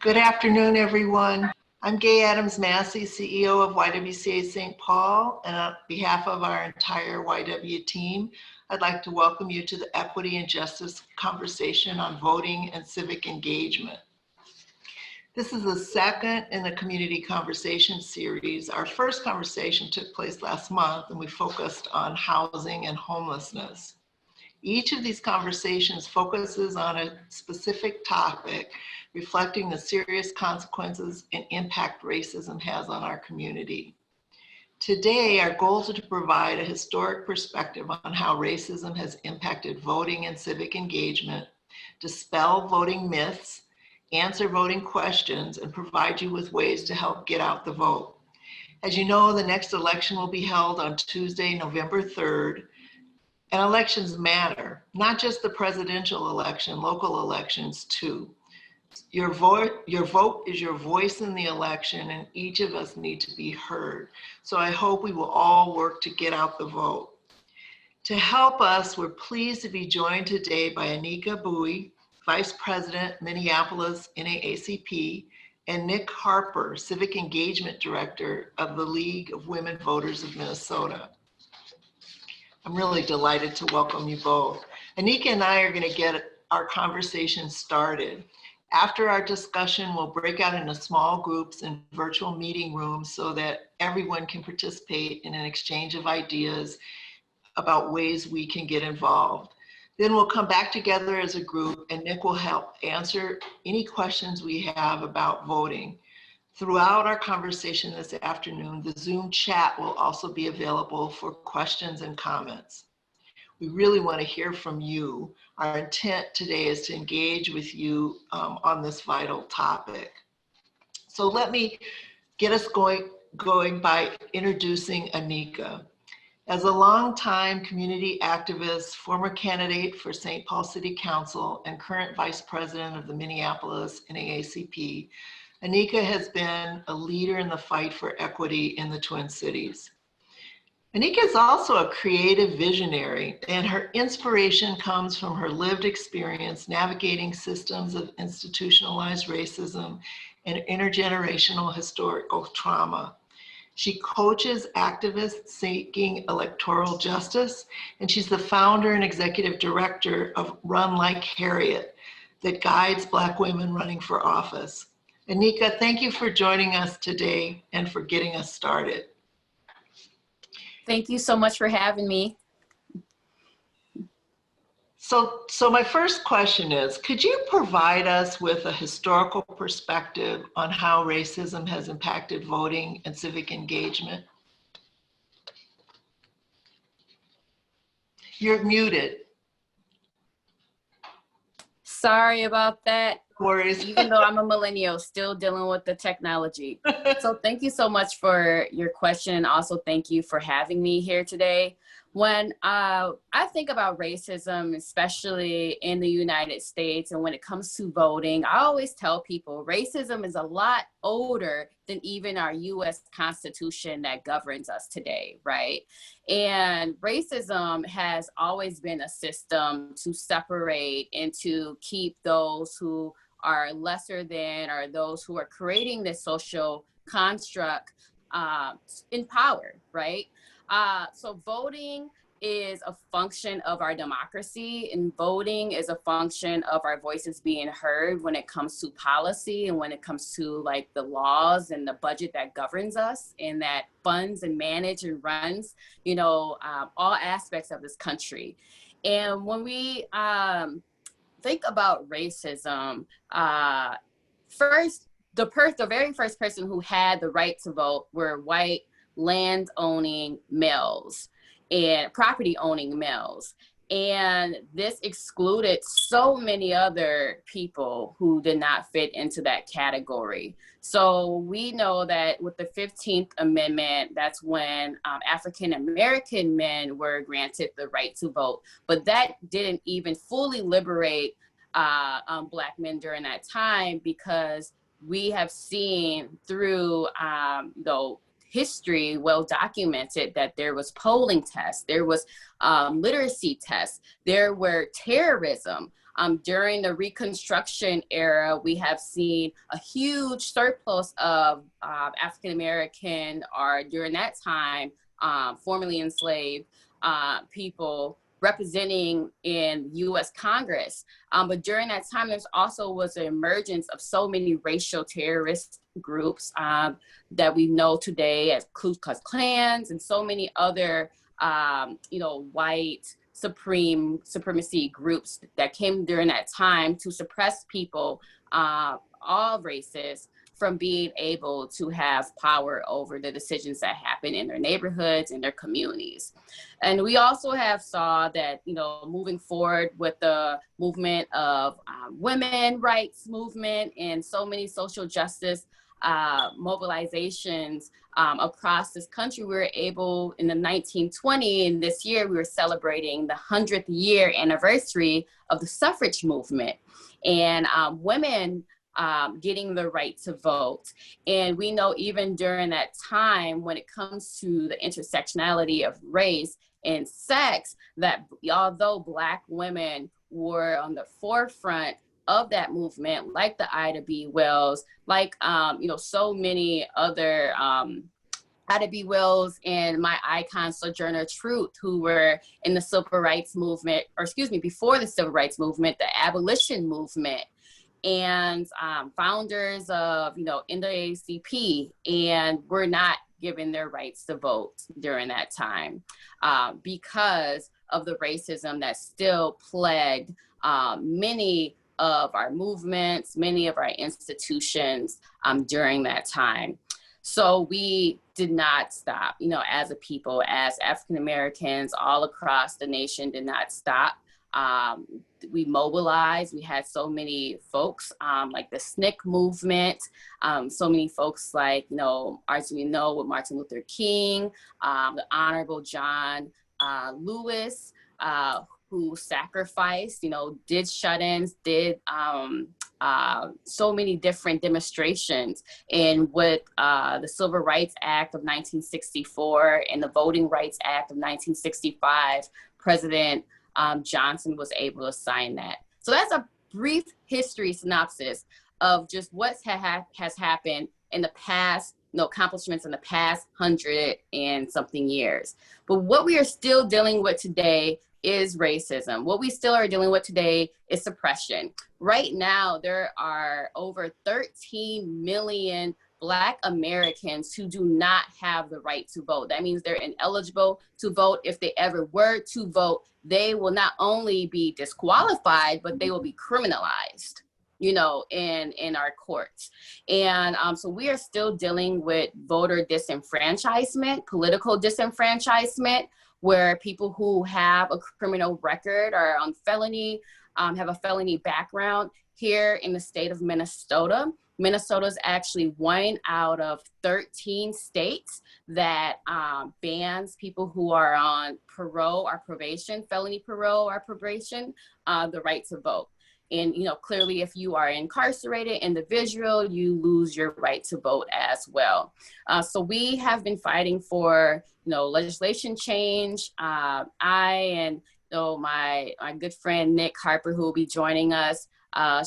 Good afternoon, everyone. I'm Gaye Adams Massey, CEO of YWCA St. Paul, and on behalf of our entire YW team, I'd like to welcome you to the Equity and Justice conversation on voting and civic engagement. This is the second in the community conversation series. Our first conversation took place last month, and we focused on housing and homelessness. Each of these conversations focuses on a specific topic, reflecting the serious consequences and impact racism has on our community. Today, our goals are to provide a historic perspective on how racism has impacted voting and civic engagement, dispel voting myths, answer voting questions, and provide you with ways to help get out the vote. As you know, the next election will be held on Tuesday, November 3rd. And elections matter, not just the presidential election, local elections too. Your vote is your voice in the election, and each of us need to be heard. So I hope we will all work to get out the vote. To help us, we're pleased to be joined today by Anika Bowie, Vice President, Minneapolis NAACP, and Nick Harper, Civic Engagement Director of the League of Women Voters of Minnesota. I'm really delighted to welcome you both. Anika and I are going to get our conversation started. After our discussion, we'll break out into small groups in virtual meeting rooms so that everyone can participate in an exchange of ideas about ways we can get involved. Then we'll come back together as a group, and Nick will help answer any questions we have about voting. Throughout our conversation this afternoon, the Zoom chat will also be available for questions and comments. We really want to hear from you. Our intent today is to engage with you on this vital topic. So let me get us going by introducing Anika. As a longtime community activist, former candidate for St. Paul City Council, and current Vice President of the Minneapolis NAACP, Anika has been a leader in the fight for equity in the Twin Cities. Anika is also a creative visionary, and her inspiration comes from her lived experience navigating systems of institutionalized racism and intergenerational historical trauma. She coaches activists seeking electoral justice, and she's the founder and executive director of Run Like Harriet that guides Black women running for office. Anika, thank you for joining us today and for getting us started. Thank you so much for having me. So my first question is, could you provide us with a historical perspective on how racism has impacted voting and civic engagement? You're muted. Sorry about that. Worries. Even though I'm a millennial, still dealing with the technology. So thank you so much for your question, and also thank you for having me here today. When I think about racism, especially in the United States, and when it comes to voting, I always tell people racism is a lot older than even our US Constitution that governs us today, right? And racism has always been a system to separate and to keep those who are lesser than, or those who are creating this social construct in power, right? So voting is a function of our democracy, and voting is a function of our voices being heard when it comes to policy and when it comes to like the laws and the budget that governs us and that funds and manages and runs, you know, all aspects of this country. And when we think about racism, the very first person who had the right to vote were white land-owning males and property-owning males. And this excluded so many other people who did not fit into that category. So we know that with the 15th Amendment, that's when African-American men were granted the right to vote. But that didn't even fully liberate Black men during that time, because we have seen through history, well documented, that there was polling tests, there was literacy tests, there were terrorism During the Reconstruction era, we have seen a huge surplus of African American, or during that time, formerly enslaved people representing in U.S. Congress. But during that time, there's also was an emergence of so many racial terrorist groups that we know today as Ku Klux Klans and so many other, white supremacy groups that came during that time to suppress people, all races, from being able to have power over the decisions that happen in their neighborhoods and their communities. And we also have saw that, moving forward with the movement of women rights movement and so many social justice mobilizations across this country, we were able in the 1920, and this year we were celebrating the 100th year anniversary of the suffrage movement, and women getting the right to vote. And we know even during that time, when it comes to the intersectionality of race and sex, that although Black women were on the forefront of that movement, like the Ida B. Wells, like, so many other Ida B. Wells and my icon Sojourner Truth, who were in the civil rights movement, before the civil rights movement, the abolition movement, and founders of, NAACP, and were not given their rights to vote during that time because of the racism that still plagued many of our movements, many of our institutions during that time. So we did not stop, as a people, as African Americans all across the nation did not stop. We mobilized. We had so many folks like the SNCC movement, so many folks like, as we know, with Martin Luther King, the Honorable John Lewis, who sacrificed, did shut-ins, did so many different demonstrations. And with the Civil Rights Act of 1964 and the Voting Rights Act of 1965, President Johnson was able to sign that. So that's a brief history synopsis of just what has happened in the past, accomplishments in the past 100 and something years. But what we are still dealing with today is racism. What we still are dealing with today is suppression. Right now, there are over 13 million Black Americans who do not have the right to vote. That means they're ineligible to vote. If they ever were to vote, they will not only be disqualified, but they will be criminalized, in our courts. And so we are still dealing with voter disenfranchisement, political disenfranchisement, where people who have a criminal record or on felony, have a felony background here in the state of Minnesota. Minnesota is actually one out of 13 states that bans people who are on parole or probation, felony parole or probation, the right to vote. And, clearly if you are incarcerated individual, you lose your right to vote as well. So we have been fighting for, legislation change. I and my good friend, Nick Harper, who will be joining us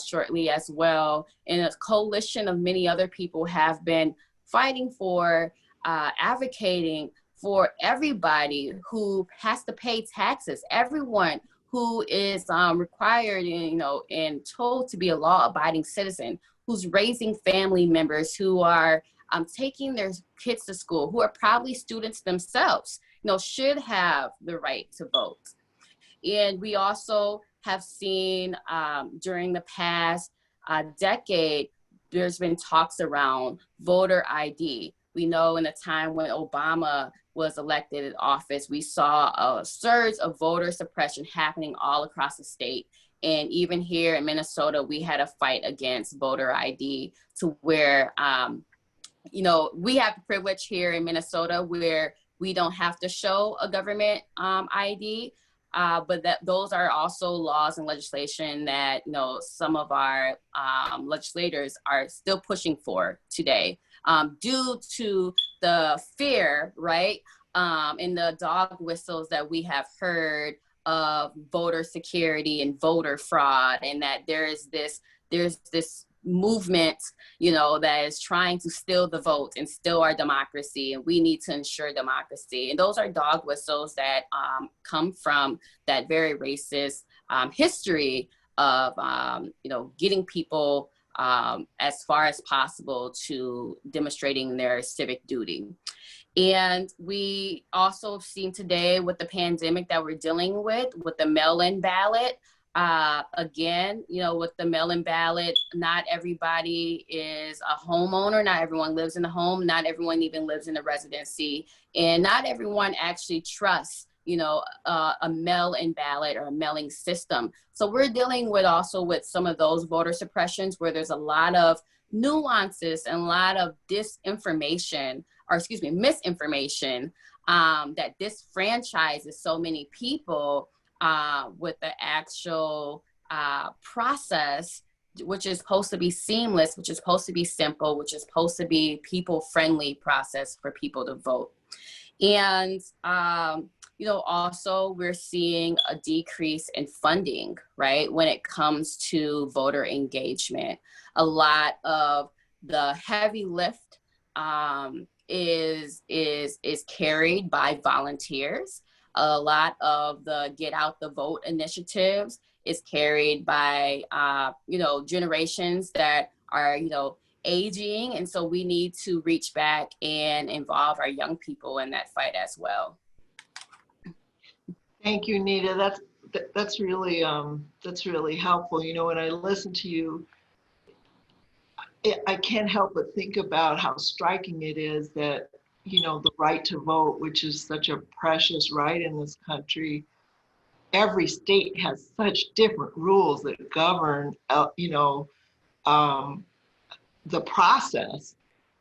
shortly as well, and a coalition of many other people have been fighting for, advocating for everybody who has to pay taxes, everyone who is required and told to be a law-abiding citizen, who's raising family members, who are taking their kids to school, who are probably students themselves, should have the right to vote. And we also have seen during the past decade, there's been talks around voter ID. We know in the time when Obama was elected in office, we saw a surge of voter suppression happening all across the state. And even here in Minnesota, we had a fight against voter ID to where, we have the privilege here in Minnesota where we don't have to show a government ID. But those are also laws and legislation that, some of our legislators are still pushing for today due to the fear, right? And the dog whistles that we have heard of voter security and voter fraud, and that there's this movement, that is trying to steal the vote and steal our democracy, and we need to ensure democracy. And those are dog whistles that come from that very racist history of, getting people as far as possible to demonstrating their civic duty. And we also have seen today with the pandemic that we're dealing with the mail-in ballot. Again, with the mail-in ballot, not everybody is a homeowner. Not everyone lives in a home. Not everyone even lives in a residency. And not everyone actually trusts, a mail-in ballot or a mailing system. So we're dealing with some of those voter suppressions where there's a lot of nuances and a lot of misinformation that disfranchises so many people with the actual process, which is supposed to be seamless, which is supposed to be simple, which is supposed to be people-friendly process for people to vote. And, also we're seeing a decrease in funding, right, when it comes to voter engagement. A lot of the heavy lift is carried by volunteers. A lot of the Get Out the Vote initiatives is carried by, generations that are, aging. And so we need to reach back and involve our young people in that fight as well. Thank you, Nita. That's really helpful. When I listen to you, I can't help but think about how striking it is that, the right to vote, which is such a precious right in this country, every state has such different rules that govern, the process.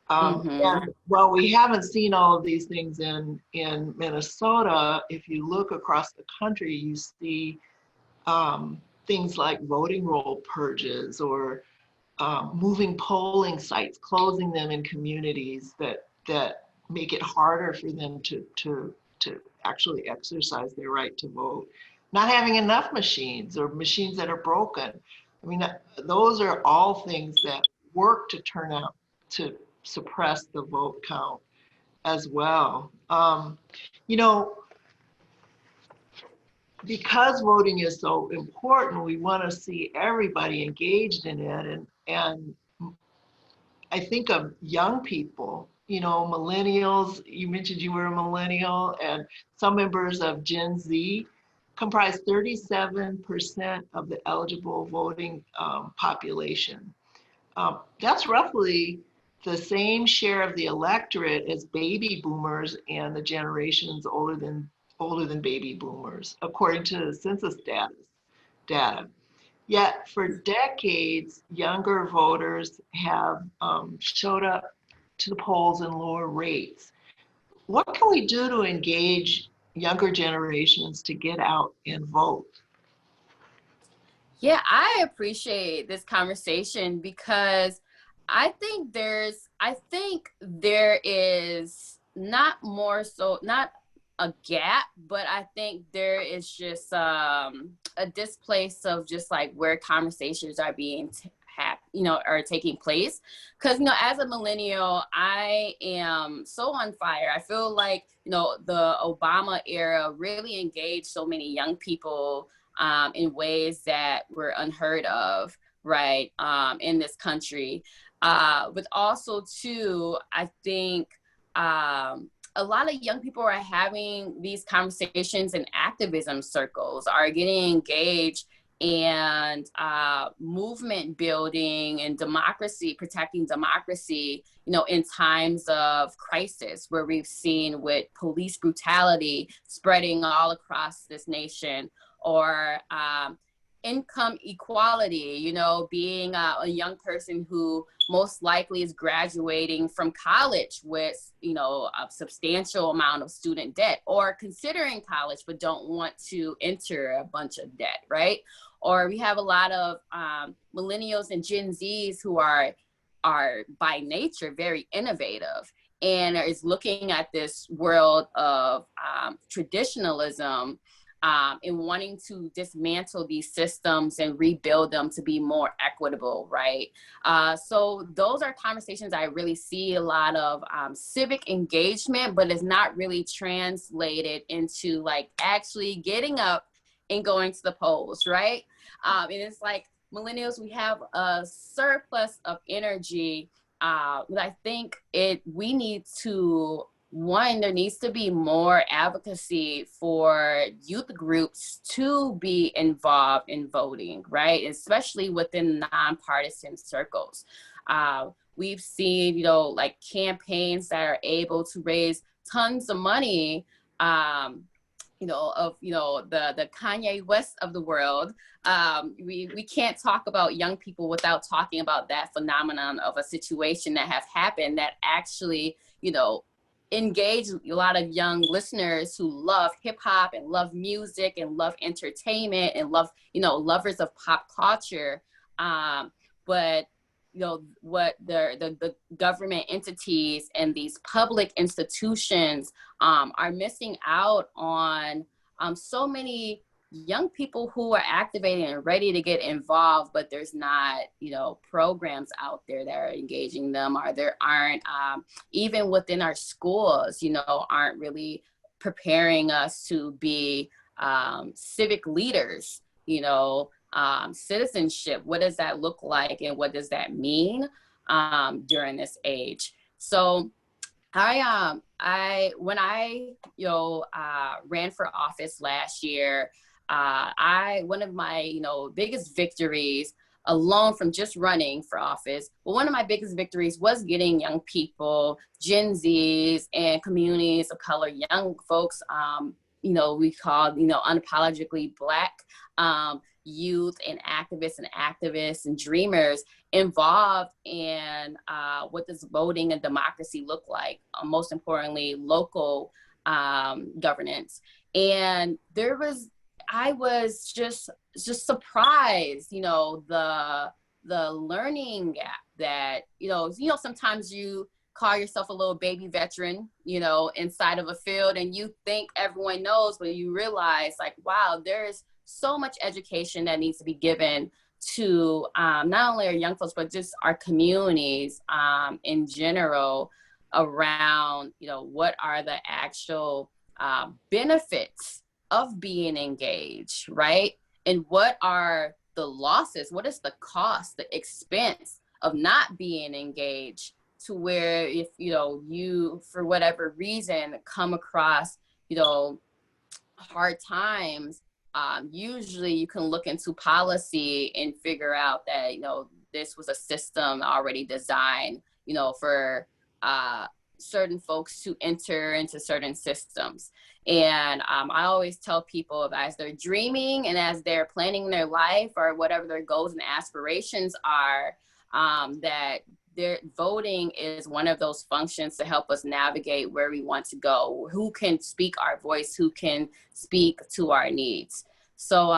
And while we haven't seen all of these things in Minnesota, if you look across the country, you see things like voting roll purges or moving polling sites, closing them in communities that make it harder for them to actually exercise their right to vote. Not having enough machines or machines that are broken. I mean, those are all things that work to turn out to suppress the vote count as well. Because voting is so important, we want to see everybody engaged in it. And I think of young people, millennials. You mentioned you were a millennial, and some members of Gen Z comprise 37% of the eligible voting population. That's roughly the same share of the electorate as baby boomers and the generations older than baby boomers, according to the census data. Yet for decades, younger voters have showed up to the polls in lower rates. What can we do to engage younger generations to get out and vote? Yeah, I appreciate this conversation because I think there is not a gap, but I think there is just a displace of just like where conversations are being are taking place. Because as a millennial, I am so on fire. I feel like the Obama era really engaged so many young people in ways that were unheard of, right, in this country. But also too, I think a lot of young people are having these conversations in activism circles, are getting engaged and movement building and democracy, protecting democracy, in times of crisis, where we've seen with police brutality spreading all across this nation, or income equality, being a young person who most likely is graduating from college with, a substantial amount of student debt, or considering college but don't want to enter a bunch of debt, right? Or we have a lot of millennials and Gen Zs who are by nature very innovative and is looking at this world of traditionalism and wanting to dismantle these systems and rebuild them to be more equitable, right? So those are conversations I really see a lot of civic engagement, but it's not really translated into like actually getting up and going to the polls, right? And it's like millennials, we have a surplus of energy, but I think we need to, one, there needs to be more advocacy for youth groups to be involved in voting, right? Especially within nonpartisan circles. We've seen, you know, like campaigns that are able to raise tons of money, you know, of, you know, the Kanye West of the world. We can't talk about young people without talking about that phenomenon of a situation that has happened that actually, you know, engage a lot of young listeners who love hip hop and love music and love entertainment and love, you know, lovers of pop culture. But, you know, what the government entities and these public institutions are missing out on so many young people who are activated and ready to get involved, but there's not, you know, programs out there that are engaging them, or there aren't, even within our schools, you know, aren't really preparing us to be civic leaders, you know, citizenship. What does that look like and what does that mean during this age? So when I you know, ran for office last year, one of my, you know, biggest victories alone from just running for office, but one of my biggest victories was getting young people, Gen Zs and communities of color, young folks, you know, we call, you know, unapologetically Black youth and activists and dreamers involved in what does voting and democracy look like, most importantly, local governance. And I was just surprised, you know, the learning gap that, you know, sometimes you call yourself a little baby veteran, you know, inside of a field, and you think everyone knows, but you realize like, wow, there's so much education that needs to be given to not only our young folks, but just our communities in general around, you know, what are the actual benefits of being engaged, right? And what are the losses? What is the cost, the expense of not being engaged, to where if, you know, you, for whatever reason, come across, you know, hard times, usually you can look into policy and figure out that, you know, this was a system already designed, you know, for certain folks to enter into certain systems. And I always tell people that as they're dreaming and as they're planning their life or whatever their goals and aspirations are, that their voting is one of those functions to help us navigate where we want to go, who can speak our voice, who can speak to our needs. So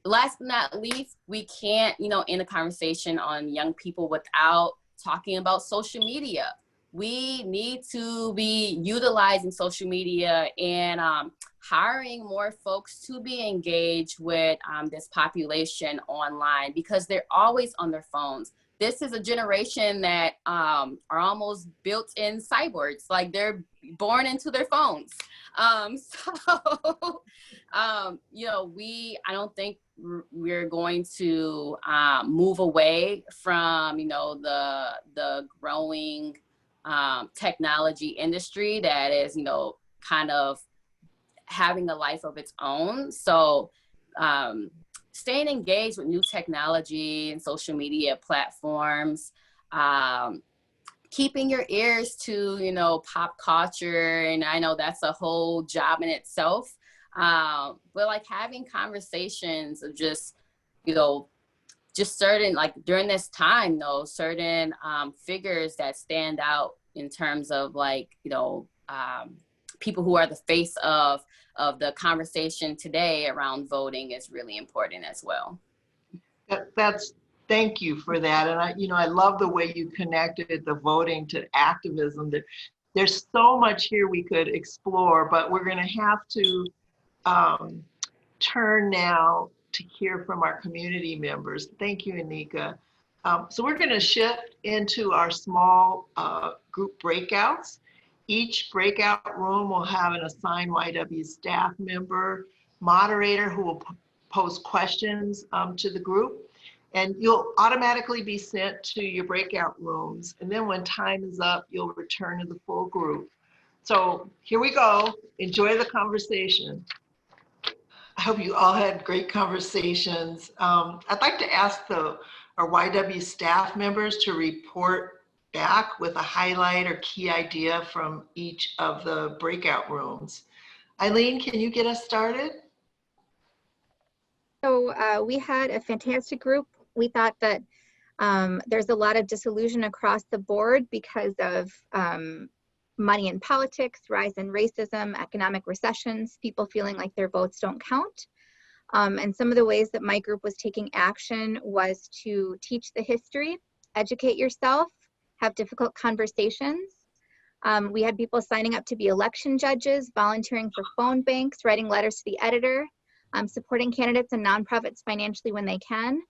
last but not least, we can't, you know, end a conversation on young people without talking about social media. We need to be utilizing social media and hiring more folks to be engaged with this population online, because they're always on their phones. This is a generation that are almost built-in cyborgs, like they're born into their phones. You know, I don't think we're going to move away from, you know, the growing technology industry that is, you know, kind of having a life of its own. So staying engaged with new technology and social media platforms, keeping your ears to, you know, pop culture. And I know that's a whole job in itself. But like having conversations of just, you know, just certain, like during this time though, certain figures that stand out in terms of like, you know, people who are the face of the conversation today around voting is really important as well. Thank you for that. And I love the way you connected the voting to activism. There's so much here we could explore, but we're going to have to turn now to hear from our community members. Thank you, Anika. So we're going to shift into our small group breakouts. Each breakout room will have an assigned YW staff member, moderator who will pose questions to the group. And you'll automatically be sent to your breakout rooms. And then when time is up, you'll return to the full group. So here we go. Enjoy the conversation. I hope you all had great conversations. I'd like to ask our YW staff members to report back with a highlight or key idea from each of the breakout rooms. Eileen, can you get us started? So we had a fantastic group. We thought that there's a lot of disillusion across the board because of money in politics, rise in racism, economic recessions, people feeling like their votes don't count. And some of the ways that my group was taking action was to teach the history, educate yourself, have difficult conversations. We had people signing up to be election judges, volunteering for phone banks, writing letters to the editor, supporting candidates and nonprofits financially when they can.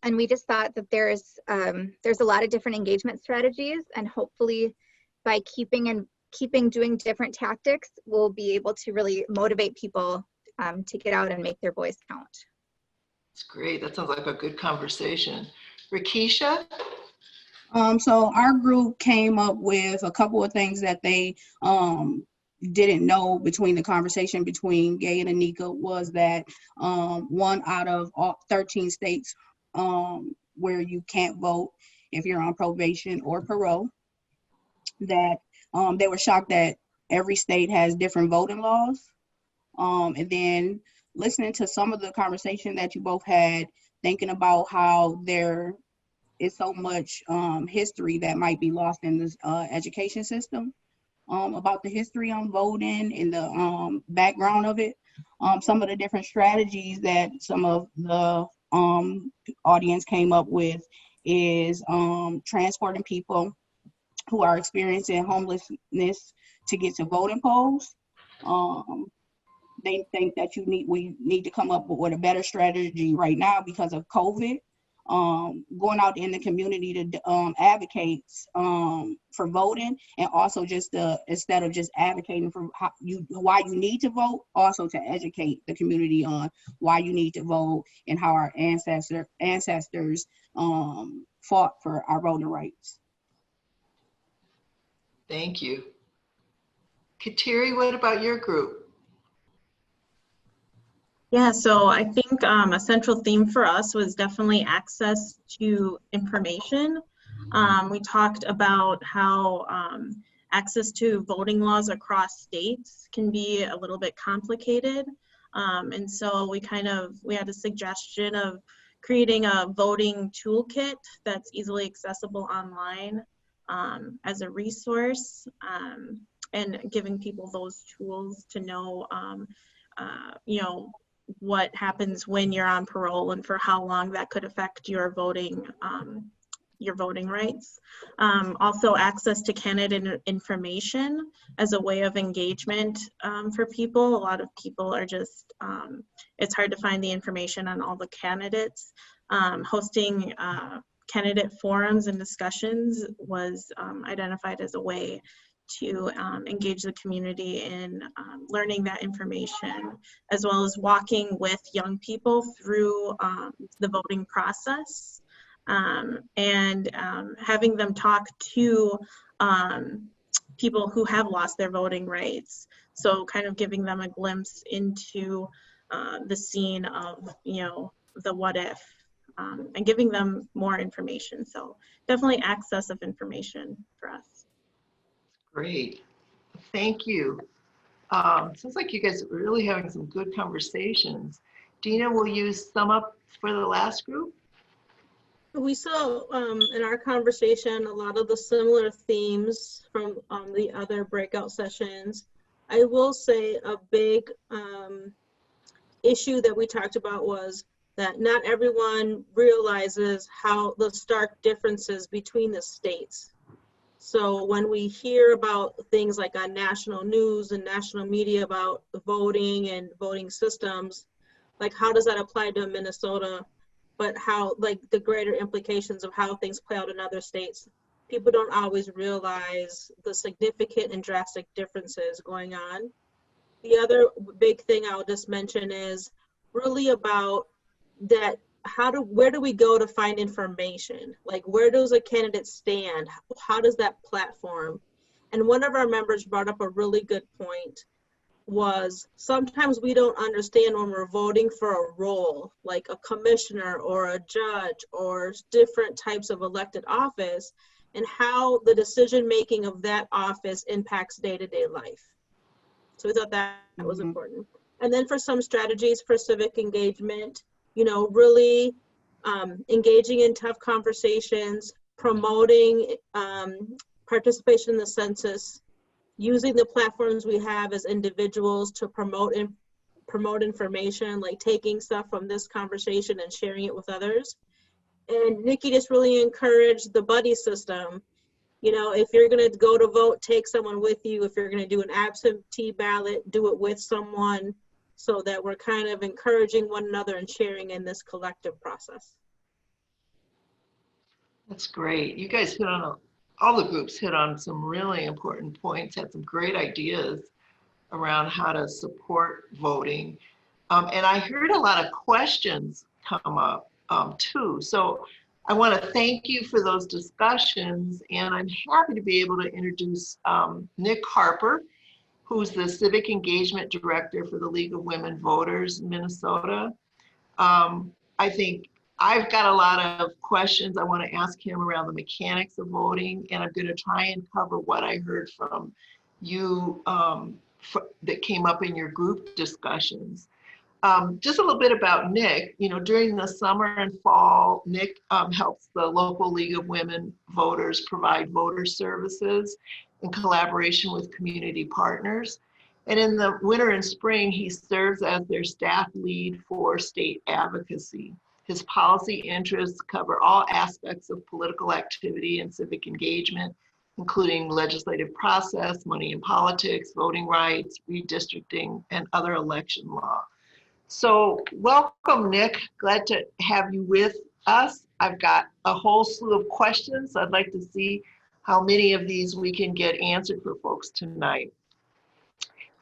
And we just thought that there's a lot of different engagement strategies, and hopefully by keeping doing different tactics, we'll be able to really motivate people to get out and make their voice count. That's great. That sounds like a good conversation. Rakisha? So our group came up with a couple of things that they didn't know between the conversation between Gaye and Anika was that one out of all 13 states where you can't vote if you're on probation or parole, that they were shocked that every state has different voting laws. And then listening to some of the conversation that you both had, thinking about how there is so much history that might be lost in this education system, about the history on voting and the background of it. Some of the different strategies that some of the audience came up with is transporting people who are experiencing homelessness to get to voting polls. They think that we need to come up with a better strategy right now because of COVID. Going out in the community to advocate for voting, and also just instead of just advocating for why you need to vote, also to educate the community on why you need to vote and how our ancestors fought for our voting rights. Thank you. Kateri, what about your group? Yeah, so I think a central theme for us was definitely access to information. We talked about how access to voting laws across states can be a little bit complicated. And so we had a suggestion of creating a voting toolkit that's easily accessible online as a resource, and giving people those tools to know, what happens when you're on parole and for how long that could affect your voting rights. Also access to candidate information as a way of engagement for people. A lot of people are just, it's hard to find the information on all the candidates. Hosting candidate forums and discussions was identified as a way to engage the community in learning that information, as well as walking with young people through the voting process, and having them talk to people who have lost their voting rights. So kind of giving them a glimpse into the scene of, the what if, and giving them more information. So definitely access of information for us. Great. Thank you. Sounds like you guys are really having some good conversations. Dina, will you sum up for the last group? We saw in our conversation a lot of the similar themes from the other breakout sessions. I will say a big issue that we talked about was that not everyone realizes how the stark differences between the states. So when we hear about things like on national news and national media about voting and voting systems, like how does that apply to Minnesota? But how, like the greater implications of how things play out in other states, people don't always realize the significant and drastic differences going on. The other big thing I'll just mention is really about that, where do we go to find information? Like, where does a candidate stand? How does that platform? And one of our members brought up a really good point, was sometimes we don't understand when we're voting for a role, like a commissioner or a judge or different types of elected office, and how the decision making of that office impacts day-to-day life. So we thought that was important. And then for some strategies for civic engagement, you know, really engaging in tough conversations, promoting participation in the census, using the platforms we have as individuals to promote information, like taking stuff from this conversation and sharing it with others. And Nikki just really encouraged the buddy system. You know, if you're going to go to vote, take someone with you. If you're going to do an absentee ballot, do it with someone, so that we're kind of encouraging one another and sharing in this collective process. That's great. You guys hit on all the groups hit on some really important points, had some great ideas around how to support voting. And I heard a lot of questions come up too. So I want to thank you for those discussions, and I'm happy to be able to introduce Nick Harper, who's the Civic Engagement Director for the League of Women Voters in Minnesota. I think I've got a lot of questions I want to ask him around the mechanics of voting, and I'm going to try and cover what I heard from you that came up in your group discussions. Just a little bit about Nick. You know, during the summer and fall, Nick helps the local League of Women Voters provide voter services in collaboration with community partners. And in the winter and spring, he serves as their staff lead for state advocacy. His policy interests cover all aspects of political activity and civic engagement, including legislative process, money in politics, voting rights, redistricting, and other election law. So welcome, Nick. Glad to have you with us. I've got a whole slew of questions. I'd like to see how many of these we can get answered for folks tonight.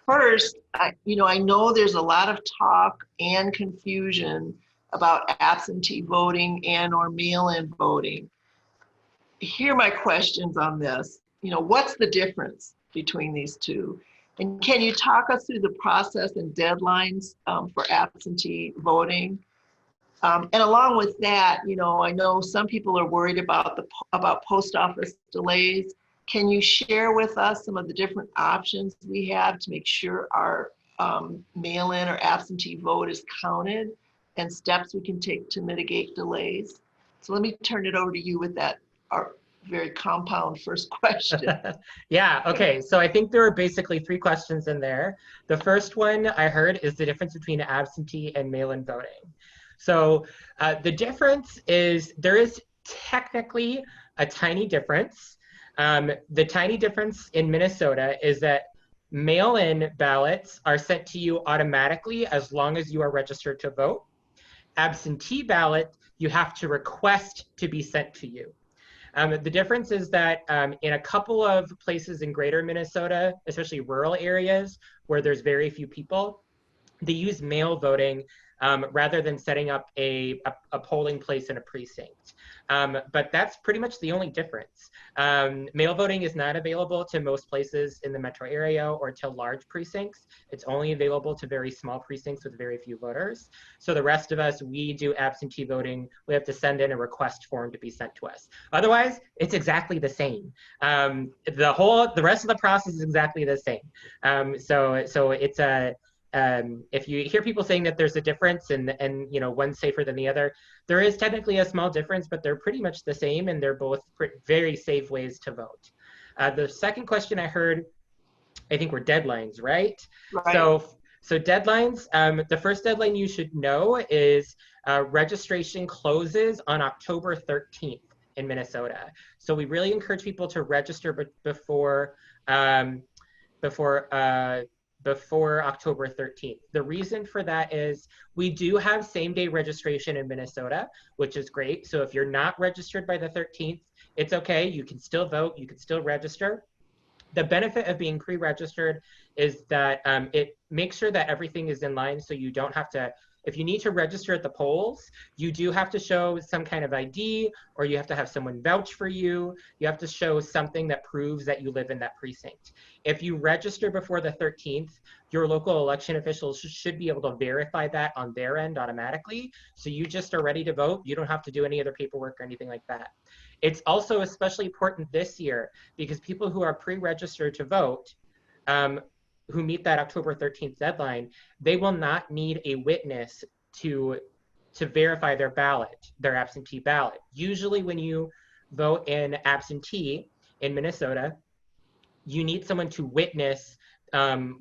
First, I know there's a lot of talk and confusion about absentee voting and or mail-in voting. Here are my questions on this. You know, what's the difference between these two? And can you talk us through the process and deadlines for absentee voting? And along with that, you know, I know some people are worried about post office delays. Can you share with us some of the different options we have to make sure our mail-in or absentee vote is counted, and steps we can take to mitigate delays? So let me turn it over to you with that very compound first question. Yeah, okay. So I think there are basically 3 questions in there. The first one I heard is the difference between absentee and mail-in voting. So the difference is there is technically a tiny difference. The tiny difference in Minnesota is that mail-in ballots are sent to you automatically as long as you are registered to vote. Absentee ballot, you have to request to be sent to you. The difference is that in a couple of places in greater Minnesota, especially rural areas where there's very few people, they use mail voting rather than setting up a polling place in a precinct. But that's pretty much the only difference. Mail voting is not available to most places in the metro area or to large precincts. It's only available to very small precincts with very few voters. So the rest of us, we do absentee voting. We have to send in a request form to be sent to us. Otherwise, it's exactly the same. The rest of the process is exactly the same. So it's a, if you hear people saying that there's a difference and you know, one's safer than the other, there is technically a small difference, but they're pretty much the same, and they're both very safe ways to vote. The second question I heard, I think, were deadlines, right? So deadlines, the first deadline you should know is registration closes on October 13th in Minnesota. So we really encourage people to register before October 13th. The reason for that is we do have same-day registration in Minnesota, which is great. So if you're not registered by the 13th, it's okay. You can still vote. You can still register. The benefit of being pre-registered is that it makes sure that everything is in line, so you don't have to, if you need to register at the polls, you do have to show some kind of ID, or you have to have someone vouch for you. You have to show something that proves that you live in that precinct. If you register before the 13th, your local election officials should be able to verify that on their end automatically. So you just are ready to vote. You don't have to do any other paperwork or anything like that. It's also especially important this year because people who are pre-registered to vote, who meet that October 13th deadline, they will not need a witness to verify their ballot, their absentee ballot. Usually when you vote in absentee in Minnesota, you need someone to witness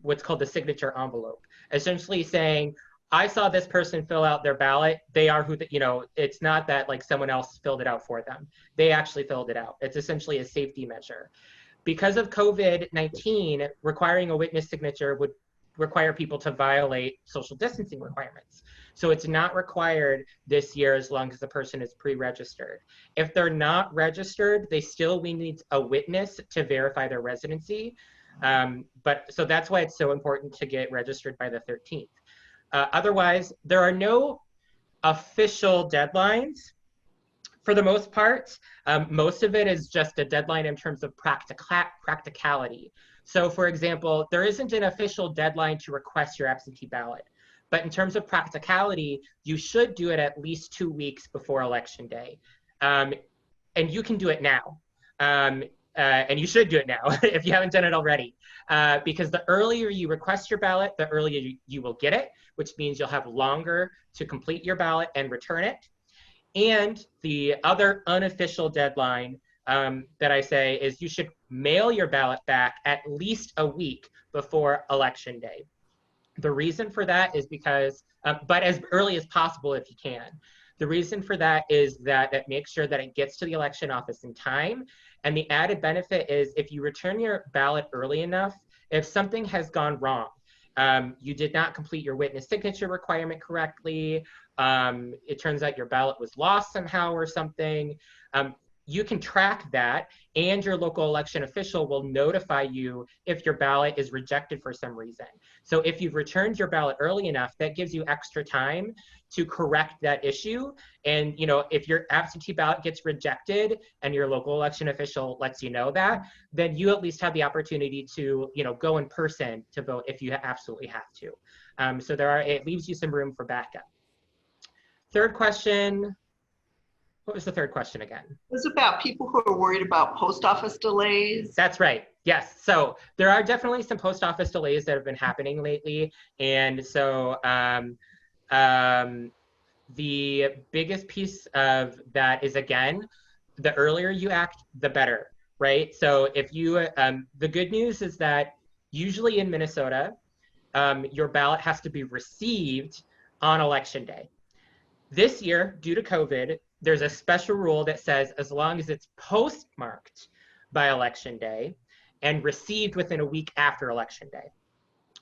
what's called the signature envelope, essentially saying, I saw this person fill out their ballot. They are who, it's not that like someone else filled it out for them. They actually filled it out. It's essentially a safety measure. Because of COVID-19, requiring a witness signature would require people to violate social distancing requirements. So it's not required this year as long as the person is pre-registered. If they're not registered, they still need a witness to verify their residency. So that's why it's so important to get registered by the 13th. Otherwise, there are no official deadlines. For the most part, most of it is just a deadline in terms of practicality. So for example, there isn't an official deadline to request your absentee ballot, but in terms of practicality, you should do it at least 2 weeks before Election Day. And you can do it now. And you should do it now if you haven't done it already. Because the earlier you request your ballot, the earlier you will get it, which means you'll have longer to complete your ballot and return it. And the other unofficial deadline that I say is you should mail your ballot back at least a week before Election Day. The reason for that is because, but as early as possible if you can. The reason for that is that it makes sure that it gets to the election office in time. And the added benefit is if you return your ballot early enough, if something has gone wrong, you did not complete your witness signature requirement correctly, it turns out your ballot was lost somehow or something, you can track that, and your local election official will notify you if your ballot is rejected for some reason. So if you've returned your ballot early enough, that gives you extra time to correct that issue. And if your absentee ballot gets rejected and your local election official lets you know that, then you at least have the opportunity to go in person to vote if you absolutely have to. So it leaves you some room for backup. Third question. What was the third question again? It was about people who are worried about post office delays. That's right. Yes. So there are definitely some post office delays that have been happening lately. And so the biggest piece of that is, again, the earlier you act, the better, right? So if you, the good news is that usually in Minnesota, your ballot has to be received on Election Day. This year, due to COVID, there's a special rule that says as long as it's postmarked by Election Day and received within a week after Election Day.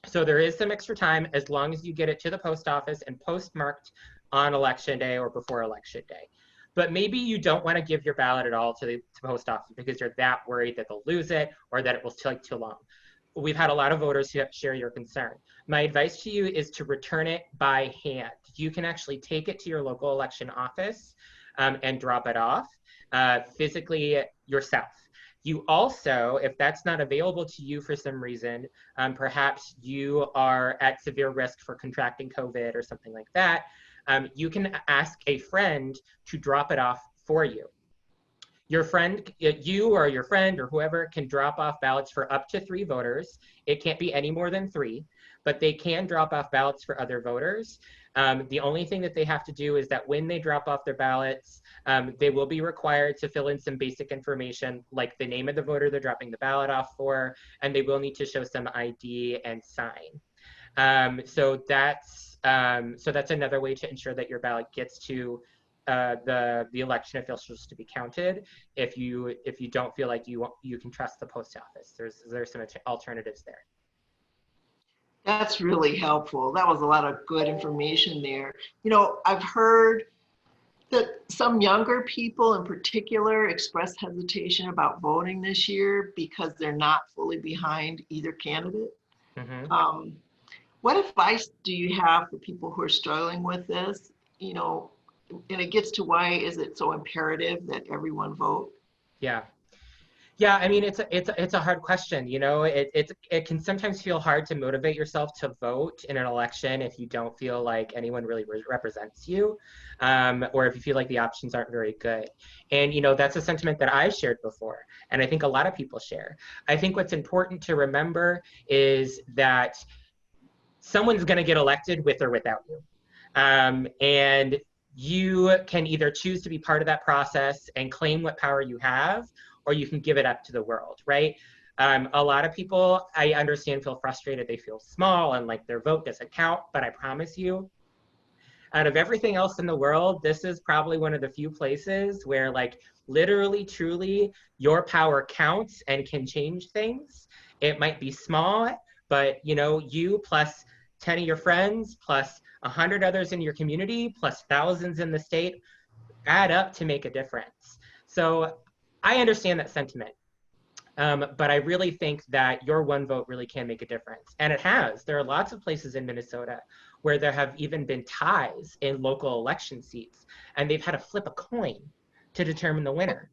So there is some extra time as long as you get it to the post office and postmarked on Election Day or before Election Day. But maybe you don't want to give your ballot at all to the post office because you're that worried that they'll lose it or that it will take too long. We've had a lot of voters who share your concern. My advice to you is to return it by hand. You can actually take it to your local election office and drop it off physically yourself. You also, if that's not available to you for some reason, perhaps you are at severe risk for contracting COVID or something like that, you can ask a friend to drop it off for you. Your friend, you or your friend or whoever can drop off ballots for up to 3 voters. It can't be any more than 3, but they can drop off ballots for other voters. The only thing that they have to do is that when they drop off their ballots, they will be required to fill in some basic information like the name of the voter they're dropping the ballot off for, and they will need to show some ID and sign. So that's another way to ensure that your ballot gets to the election officials to be counted if you don't feel like you can trust the post office. There's some alternatives there. That's really helpful. That was a lot of good information there. You know, I've heard that some younger people in particular express hesitation about voting this year because they're not fully behind either candidate. Mm-hmm. What advice do you have for people who are struggling with this? You know, and it gets to why is it so imperative that everyone vote? Yeah, I mean, it's a hard question. You know, it can sometimes feel hard to motivate yourself to vote in an election if you don't feel like anyone really represents you, or if you feel like the options aren't very good. And, you know, that's a sentiment that I shared before, and I think a lot of people share. I think what's important to remember is that someone's going to get elected with or without you. And you can either choose to be part of that process and claim what power you have, or you can give it up to the world, right? A lot of people, I understand, feel frustrated. They feel small and like their vote doesn't count, but I promise you, out of everything else in the world, this is probably one of the few places where like literally, truly, your power counts and can change things. It might be small, but you know, you plus 10 of your friends, plus 100 others in your community, plus thousands in the state, add up to make a difference. So I understand that sentiment, but I really think that your one vote really can make a difference. And it has. There are lots of places in Minnesota where there have even been ties in local election seats, and they've had to flip a coin to determine the winner.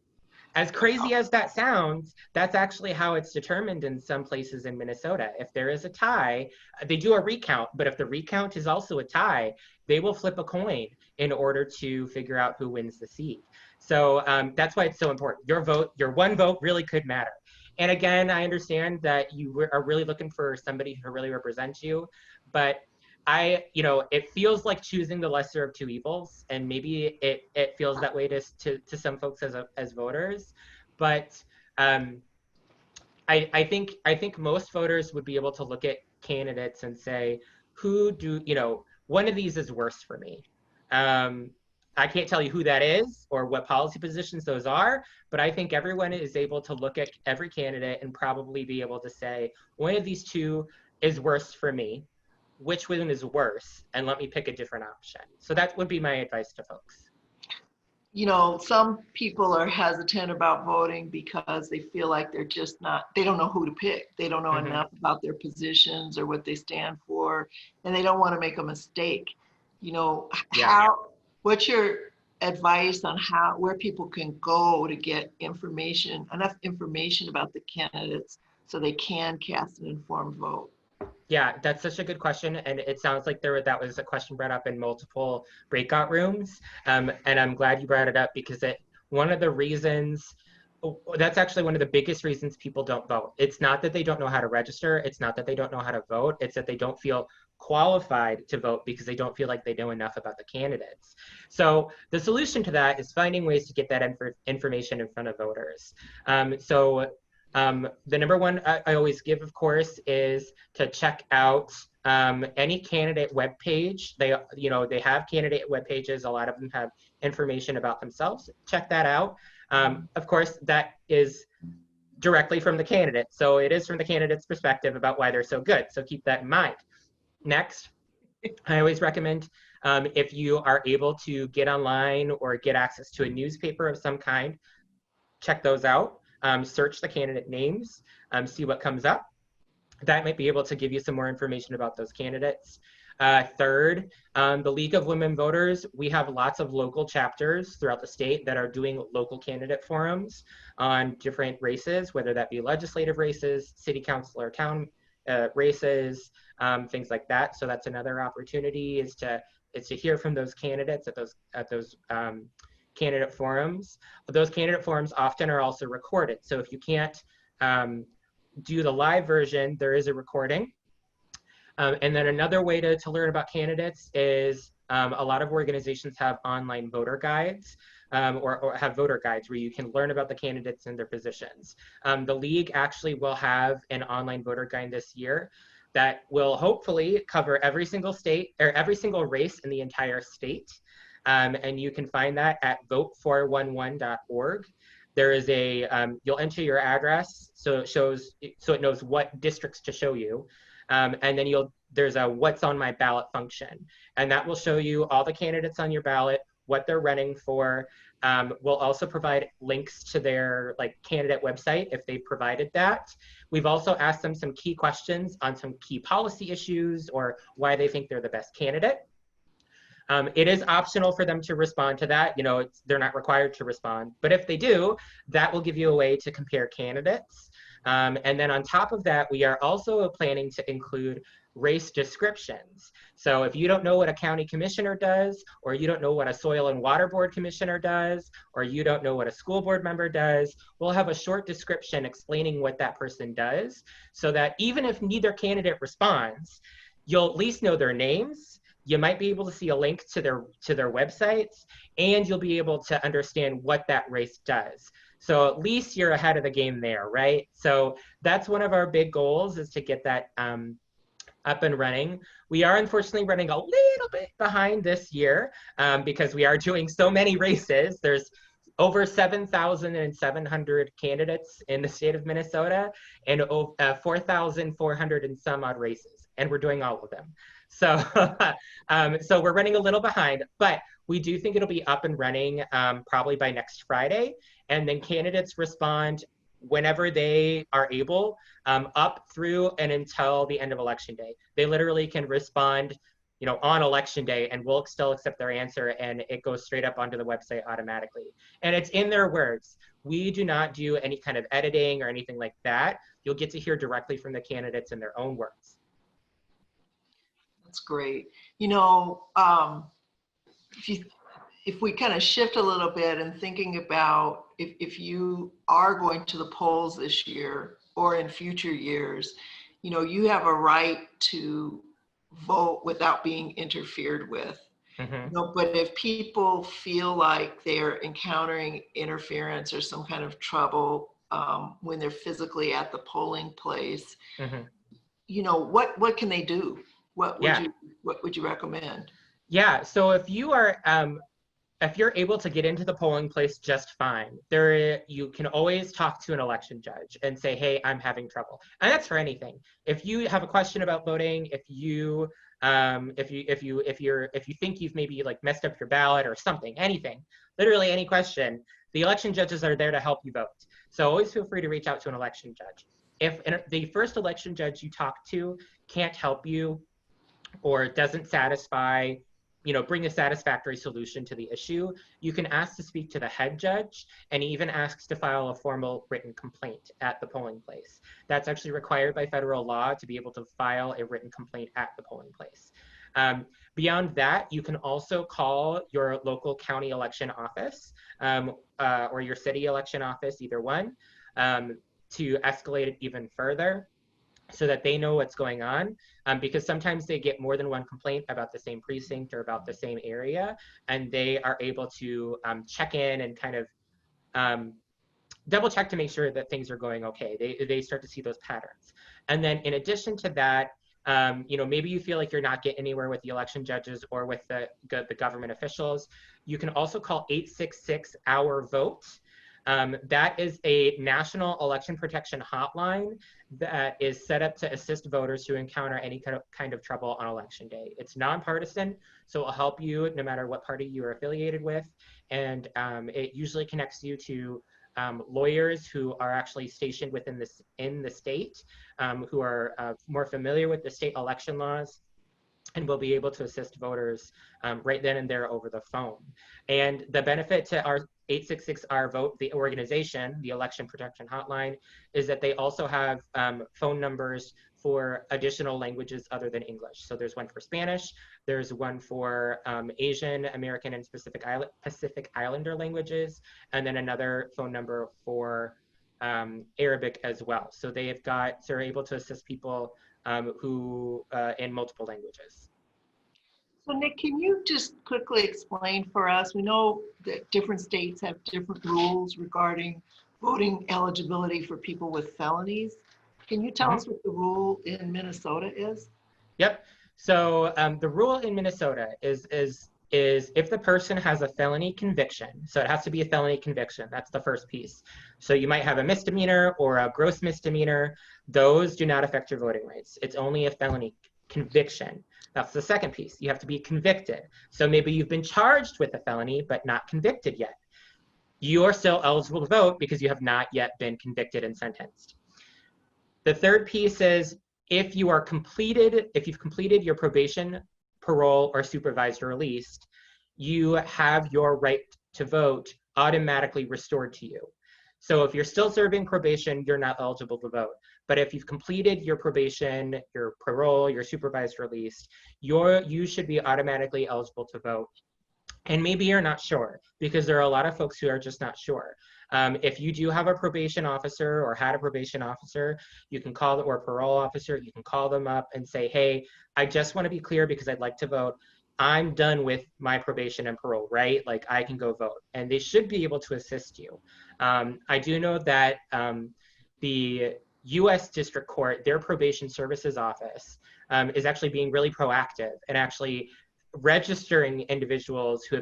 As crazy as that sounds, that's actually how it's determined in some places in Minnesota. If there is a tie, they do a recount, but if the recount is also a tie, they will flip a coin in order to figure out who wins the seat. So that's why it's so important. Your vote, your one vote really could matter. And again, I understand that you are really looking for somebody who really represents you, but it feels like choosing the lesser of two evils, and maybe it feels that way to some folks as voters, but I think most voters would be able to look at candidates and say, one of these is worse for me. I can't tell you who that is or what policy positions those are, but I think everyone is able to look at every candidate and probably be able to say, one of these two is worse for me. Which one is worse? And let me pick a different option. So that would be my advice to folks. You know, some people are hesitant about voting because they feel like they don't know who to pick. They don't know Mm-hmm. enough about their positions or what they stand for, and they don't want to make a mistake. You know, what's your advice on where people can go to get enough information about the candidates so they can cast an informed vote? Yeah, that's such a good question. And it sounds like that was a question brought up in multiple breakout rooms. And I'm glad you brought it up because that's actually one of the biggest reasons people don't vote. It's not that they don't know how to register. It's not that they don't know how to vote. It's that they don't feel qualified to vote because they don't feel like they know enough about the candidates. So the solution to that is finding ways to get that information in front of voters. The number one I always give, of course, is to check out any candidate webpage. They have candidate web pages. A lot of them have information about themselves. Check that out. Of course, that is directly from the candidate. So it is from the candidate's perspective about why they're so good. So keep that in mind. Next, I always recommend if you are able to get online or get access to a newspaper of some kind, check those out. Search the candidate names, see what comes up. That might be able to give you some more information about those candidates. Third, the League of Women Voters, we have lots of local chapters throughout the state that are doing local candidate forums on different races, whether that be legislative races, city council or town races, things like that. So that's another opportunity is to hear from those candidates at those candidate forums. Those candidate forums often are also recorded. So if you can't do the live version, there is a recording. And then another way to learn about candidates is a lot of organizations have online voter guides or have voter guides where you can learn about the candidates and their positions. The League actually will have an online voter guide this year that will hopefully cover every single state or every single race in the entire state. And you can find that at vote411.org. There is a, you'll enter your address, so it knows what districts to show you. And then there's a what's on my ballot function. And that will show you all the candidates on your ballot, what they're running for. We'll also provide links to their candidate website if they provided that. We've also asked them some key questions on some key policy issues or why they think they're the best candidate. It is optional for them to respond to that. They're not required to respond, but if they do, that will give you a way to compare candidates. And then on top of that, we are also planning to include race descriptions. So if you don't know what a county commissioner does, or you don't know what a soil and water board commissioner does, or you don't know what a school board member does, we'll have a short description explaining what that person does, so that even if neither candidate responds, you'll at least know their names. You might be able to see a link to their websites, and you'll be able to understand what that race does. So at least you're ahead of the game there, right? So that's one of our big goals, is to get that up and running. We are unfortunately running a little bit behind this year because we are doing so many races. There's over 7,700 candidates in the state of Minnesota and 4,400 and some odd races, and we're doing all of them. So, so we're running a little behind, but we do think it'll be up and running probably by next Friday, and then candidates respond whenever they are able, up through and until the end of election day. They literally can respond, on election day, and we'll still accept their answer, and it goes straight up onto the website automatically. And it's in their words. We do not do any kind of editing or anything like that. You'll get to hear directly from the candidates in their own words. That's great. If we kind of shift a little bit and thinking about if you are going to the polls this year or in future years, you have a right to vote without being interfered with. Mm-hmm. But if people feel like they're encountering interference or some kind of trouble when they're physically at the polling place, mm-hmm. What can they do? What would you recommend? Yeah. So if you are if you're able to get into the polling place just fine, you can always talk to an election judge and say, hey, I'm having trouble. And that's for anything. If you have a question about voting, if you think you've maybe messed up your ballot or something, anything, literally any question, the election judges are there to help you vote. So always feel free to reach out to an election judge. If the first election judge you talk to can't help you or doesn't satisfy, bring a satisfactory solution to the issue, you can ask to speak to the head judge, and even asks to file a formal written complaint at the polling place. That's actually required by federal law to be able to file a written complaint at the polling place. Beyond that, you can also call your local county election office or your city election office, either one, to escalate it even further, so that they know what's going on, because sometimes they get more than one complaint about the same precinct or about the same area, and they are able to check in and kind of double check to make sure that things are going okay. They start to see those patterns. And then in addition to that, maybe you feel like you're not getting anywhere with the election judges or with the government officials, you can also call 866-OUR-VOTE. That is a national election protection hotline that is set up to assist voters who encounter any kind of trouble on election day. It's nonpartisan, so it will help you no matter what party you are affiliated with, and it usually connects you to lawyers who are actually stationed in the state, who are more familiar with the state election laws, and will be able to assist voters right then and there over the phone. And the benefit to our 866-OUR-VOTE, the organization, the election protection hotline, is that they also have phone numbers for additional languages other than English. So there's one for Spanish, there's one for Asian, American, and Pacific Islander languages, and then another phone number for Arabic as well. So they're able to assist people who in multiple languages. So Nick, can you just quickly explain for us, we know that different states have different rules regarding voting eligibility for people with felonies. Can you tell us what the rule in Minnesota is? Yep. So the rule in Minnesota is is if the person has a felony conviction, so it has to be a felony conviction, that's the first piece. So you might have a misdemeanor or a gross misdemeanor. Those do not affect your voting rights. It's only a felony conviction. That's the second piece. You have to be convicted. So maybe you've been charged with a felony, but not convicted yet. You are still eligible to vote because you have not yet been convicted and sentenced. The third piece is if you've completed your probation, parole, or supervised release, you have your right to vote automatically restored to you. So if you're still serving probation, you're not eligible to vote. But if you've completed your probation, your parole, your supervised release, you should be automatically eligible to vote. And maybe you're not sure, because there are a lot of folks who are just not sure. If you do have a probation officer or had a probation officer, you can call or parole officer, you can call them up and say, hey, I just want to be clear because I'd like to vote. I'm done with my probation and parole, right? Like I can go vote. And they should be able to assist you. I do know that the U.S. District Court, their probation services office, is actually being really proactive and actually registering individuals who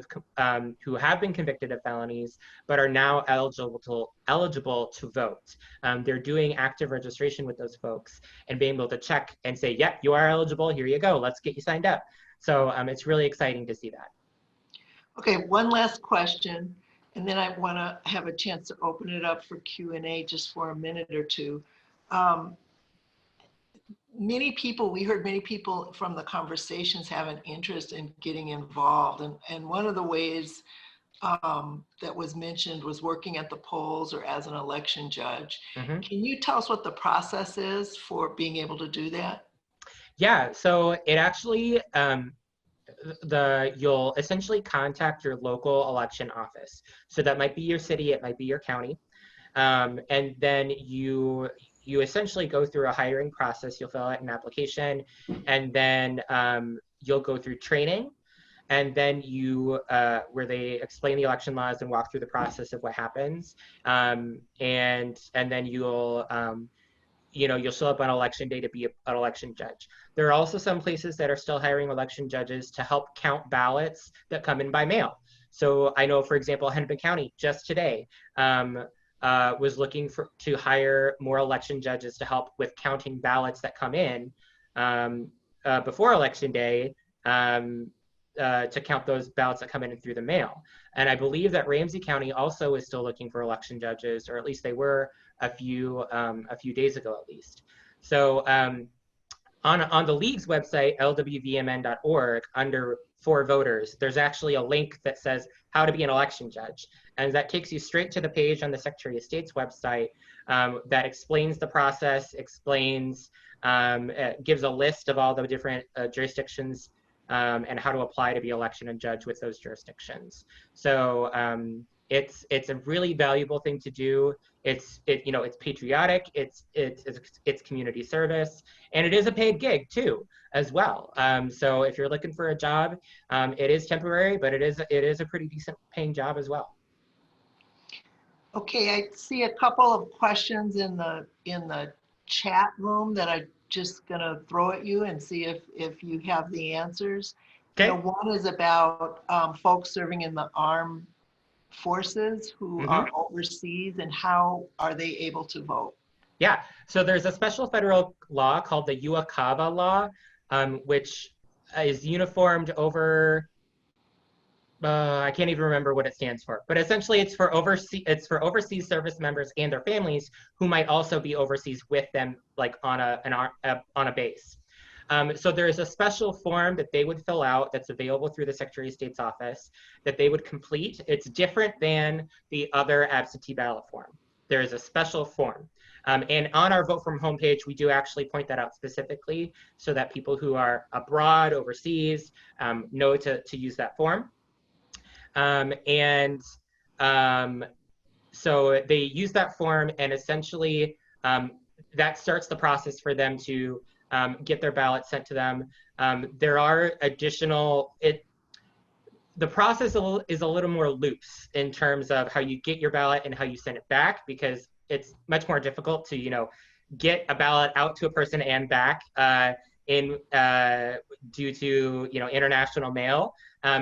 have been convicted of felonies but are now eligible to vote. They're doing active registration with those folks and being able to check and say, yep, you are eligible, here you go, let's get you signed up. So it's really exciting to see that. Okay, one last question, and then I want to have a chance to open it up for Q&A just for a minute or two. We heard many people from the conversations have an interest in getting involved. And one of the ways that was mentioned was working at the polls or as an election judge. Mm-hmm. Can you tell us what the process is for being able to do that? Yeah, so it actually, you'll essentially contact your local election office. So that might be your city, it might be your county. And then you essentially go through a hiring process. You'll fill out an application, and then you'll go through training, and then where they explain the election laws and walk through the process of what happens, and then you'll show up on election day to be an election judge. There are also some places that are still hiring election judges to help count ballots that come in by mail. So I know, for example, Hennepin County just today was looking to hire more election judges to help with counting ballots that come in before election day to count those ballots that come in through the mail. And I believe that Ramsey County also is still looking for election judges, or at least they were a few days ago at least. So on the league's website, lwvmn.org, under For Voters, there's actually a link that says how to be an election judge. And that takes you straight to the page on the Secretary of State's website that explains the process, gives a list of all the different jurisdictions and how to apply to be election and judge with those jurisdictions. So it's a really valuable thing to do. It's patriotic, it's community service, and it is a paid gig too, as well. So if you're looking for a job, it is temporary, but it is a pretty decent paying job as well. Okay, I see a couple of questions in the chat room that I'm just gonna throw at you and see if you have the answers. Okay. One is about folks serving in the armed forces who are overseas, and how are they able to vote? Yeah, so there's a special federal law called the YWCA law, which is uniformed over, I can't even remember what it stands for, but essentially it's for overseas service members and their families who might also be overseas with them, like on a base. So there is a special form that they would fill out that's available through the Secretary of State's office that they would complete. It's different than the other absentee ballot form. There is a special form. And on our Vote From Home page, we do actually point that out specifically so that people who are abroad, overseas, know to use that form. So they use that form, and essentially that starts the process for them to get their ballot sent to them. There are additional, the process is a little more loose in terms of how you get your ballot and how you send it back, because it's much more difficult to, get a ballot out to a person and back due to international mail.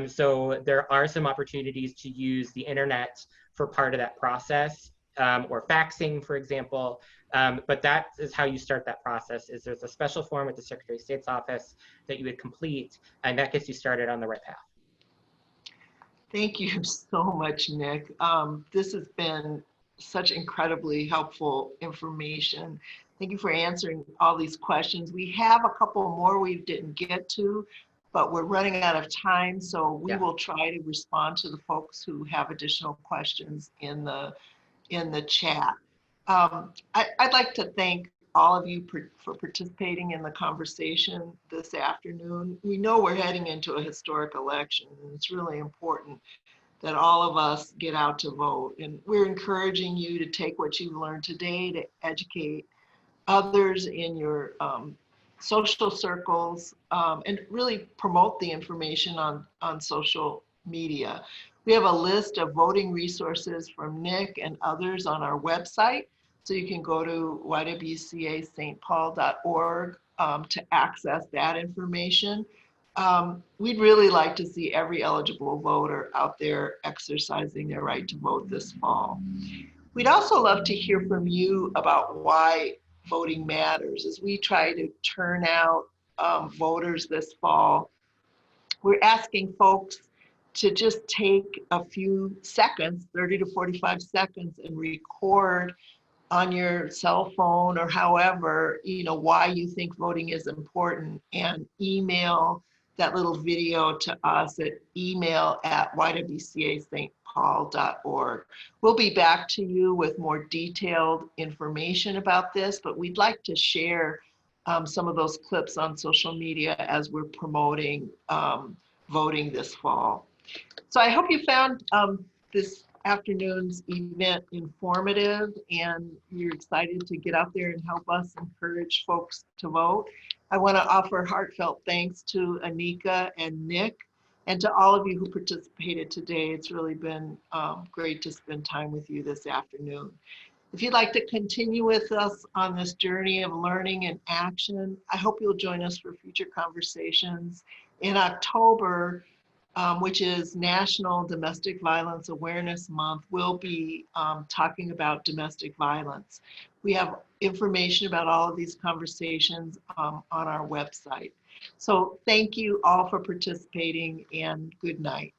So there are some opportunities to use the internet for part of that process, or faxing, for example. But that is how you start that process. Is there's a special form at the Secretary of State's office that you would complete, and that gets you started on the right path. Thank you so much, Nick. This has been such incredibly helpful information. Thank you for answering all these questions. We have a couple more we didn't get to, but we're running out of time, so we will try to respond to the folks who have additional questions in the chat. I'd like to thank all of you for participating in the conversation this afternoon. We know we're heading into a historic election, and it's really important that all of us get out to vote. And we're encouraging you to take what you've learned today to educate others in your social circles, and really promote the information on social media. We have a list of voting resources from Nick and others on our website. So you can go to YWCA to access that information. We'd really like to see every eligible voter out there exercising their right to vote this fall. We'd also love to hear from you about why voting matters. As we try to turn out voters this fall, we're asking folks to just take a few seconds, 30 to 45 seconds, and record on your cell phone or however, why you think voting is important, and email that little video to us at email@ywcastpaul.org. We'll be back to you with more detailed information about this, but we'd like to share some of those clips on social media as we're promoting voting this fall. So I hope you found this afternoon's event informative, and you're excited to get out there and help us encourage folks to vote. I want to offer heartfelt thanks to Anika and Nick, and to all of you who participated today. It's really been great to spend time with you this afternoon. If you'd like to continue with us on this journey of learning and action, I hope you'll join us for future conversations. In October, which is National Domestic Violence Awareness Month, we'll be talking about domestic violence. We have information about all of these conversations on our website. So thank you all for participating, and good night.